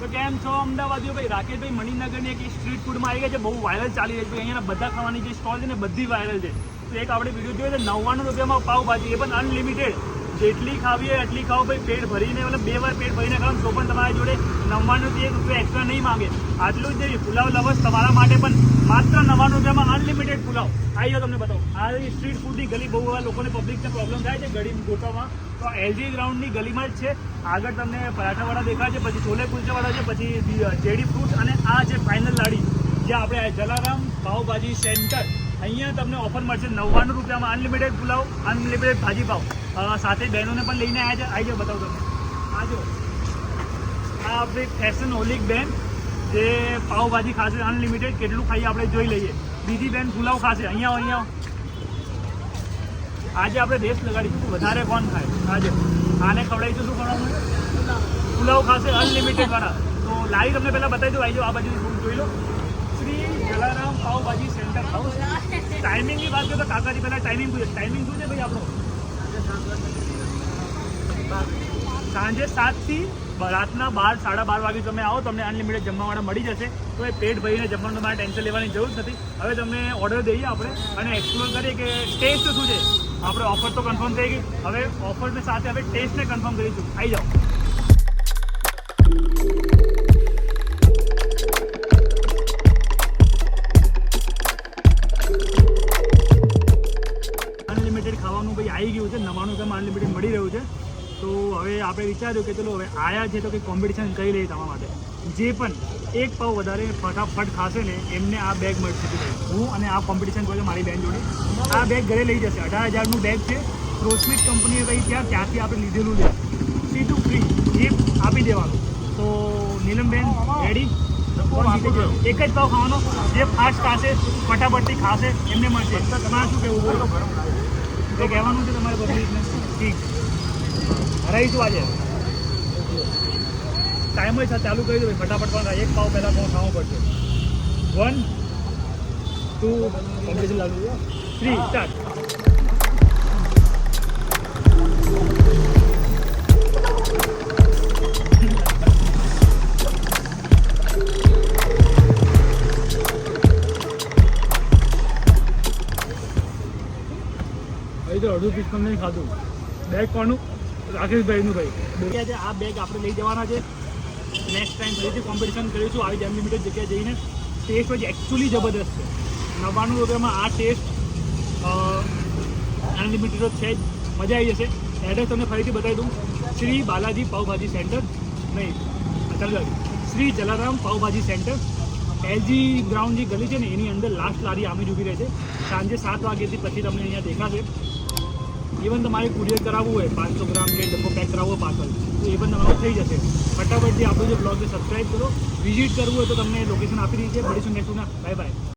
તો કેમ છો અમદાવાદીઓ ભાઈ? રાકેશભાઈ મણિનગરની એક સ્ટ્રીટ ફૂડમાં આવી ગયા છે, બહુ વાયરલ ચાલી રહી છે. અહીંયાના બધા ખાવાની જે સ્ટોલ છે ને બધી વાયરલ છે. તો એક આપણે વિડીયો જોયો છે 99 રૂપિયામાં પાવભાજી, એ પણ અનલિમિટેડ. જેટલી ખાવી હોય એટલી ખાઓ ભાઈ, પેટ ભરીને, મતલબ 2 વાર પેટ ભરીને ખાવ તો પણ તમારી જોડે 99 1 રૂપિયા એક્સ્ટ્રા નહીં માંગે. આટલું જ નહીં, પુલાવ લવર્સ તમારા માટે પણ માત્ર 99 રૂપિયામાં અનલિમિટેડ પુલાવ. આવી જાઓ, તમને બતાવો. આ સ્ટ્રીટ ફૂડની ગલી બહુ લોકોને પબ્લિકને પ્રોબ્લેમ થાય છે ગળી ગોઠવવામાં. તો એલજી ગ્રાઉન્ડની ગલીમાં જ છે. આગળ તમને પરાઠાવાળા દેખાય છે, પછી છોલે કુલચાવાળા છે, પછી જેડી ફ્રૂટ, અને આ છે ફાઇનલ લાડી, જે આપણે જલારામ પાવભાજી સેન્ટર. અહીંયા તમને ઓફર મળશે 99 રૂપિયામાં અનલિમિટેડ પુલાવ, અનલિમિટેડ ભાજી પાવ. સાથે બહેનોને પણ લઈને આવ્યા છે. આવી જાઓ, બતાવું તમને. આ જો આ આપણી ફેશન હોલિક બેન, જે પાવભાજી ખાશે અનલિમિટેડ. કેટલું ખાઈએ આપણે જોઈ લઈએ. બીજી બેન પુલાવ ખાશે. અહીંયા આજે આપણે રેસ લગાડીશું વધારે કોણ ખાય. આજે આને ખવડાવીશું. શું ખવડાવવાનું? પુલાવ ખાશે અનલિમિટેડ વાળા. તો લાવી તમને પહેલાં બતાવી દઉં. આવી જાઓ, આ બાજુ જોઈ લો. Shri Jalaram pav bhaji centre house. ટાઈમિંગની વાત કરીએ તો કાકાજી પહેલાં ટાઈમિંગ શું છે? ટાઈમિંગ શું છે ભાઈ આપણો? સાંજે 7 થી રાતના 12 સાડા 12 વાગે તમે આવો, તમને અનલિમિટેડ જમવાવાળા મળી જશે. તો એ પેટ ભરીને જમવાનું તમારે ટેન્શન લેવાની જરૂર નથી. હવે તમને ઓર્ડર દઈએ આપણે અને એક્સપ્લોર કરીએ કે ટેસ્ટ શું છે. આપણે ઓફર તો કન્ફર્મ થઈ ગઈ, હવે ઓફરની સાથે હવે ટેસ્ટને કન્ફર્મ કરીશું. આવી જાઓ. અનલિમિટેડ ખાવાનું ભાઈ આવી ગયું છે. 99 રૂપિયામાં અનલિમિટેડ મળી રહ્યું છે. તો હવે આપણે વિચાર્યું કે ચલો હવે આયા છે તો કંઈ કોમ્પિટિશન કરી લઈએ તમારા માટે. જે પણ એક પાવ વધારે ફટાફટ ખાશે ને એમને આ બેગ મળશે. હું અને આ કોમ્પિટિશન કરે મારી બેન જોડે. આ બેગ ઘરે લઈ જશે. 18,000નું બેગ છે. પ્રોસ્મિક કંપનીએ ભાઈ ત્યાંથી આપણે લીધેલું છે. સીધું ફ્રી ગિફ્ટ આપી દેવાનું. તો નીલમબેન રેડી? એક જ પાવ ખાવાનો. જે ફાસ્ટ ખાશે, ફટાફટથી ખાશે એમને મળશે. તમારે શું કહેવું બોલો? એ કહેવાનું છે તમારે પબ્લિકને. ઠીક, હરાઈશું આજે. ટાઈમ જ ચાલુ કરી દો ફટાફટ. પણ એક પાવ પહેલાં ખાવું પડશે. 1 2 કોમ્પિટિશન લાગુ 3 સ્ટાર્ટ. અહીં તો અડધું પીસ તમને ખાધું. બેગ કોનું? રાકેશભાઈનું ભાઈ. આ બેગ આપણે લઈ જવાના છે. નેક્સ્ટ ટાઈમ ફરીથી કોમ્પિટિશન કરીશું આવી જ અનલિમિટેડ જગ્યાએ જઈને. ટેસ્ટ હોય એકચ્યુઅલી જબરદસ્ત છે. 99 રૂપિયામાં આ ટેસ્ટ અનલિમિટેડ છે જ. મજા આવી જશે. એડ્રેસ તમને ફરીથી બતાવી દઉં. શ્રી બાલાજી પાવભાજી સેન્ટર, નહીં ચાલો, Shri Jalaram pav bhaji centre, LG ground જે ગલી છે ને એની અંદર લાસ્ટ લારી આમી જ ઊભી રહે છે. સાંજે 7 વાગ્યાથી પછી તમને અહીંયા દેખાશે. ઇવન તમારે કુરિયર કરાવવું હોય 500 ગ્રામ કે ડબ્બો પેક કરાવવો પાર્સલ, તો એ પણ તમારું થઈ જશે. ફટાફટથી આપણું જે બ્લોગને સબસ્ક્રાઈબ કરો. વિઝિટ કરવું હોય તો તમને લોકેશન આપી દીધી છે. મળીશું નેક્સ્ટ. Bye bye.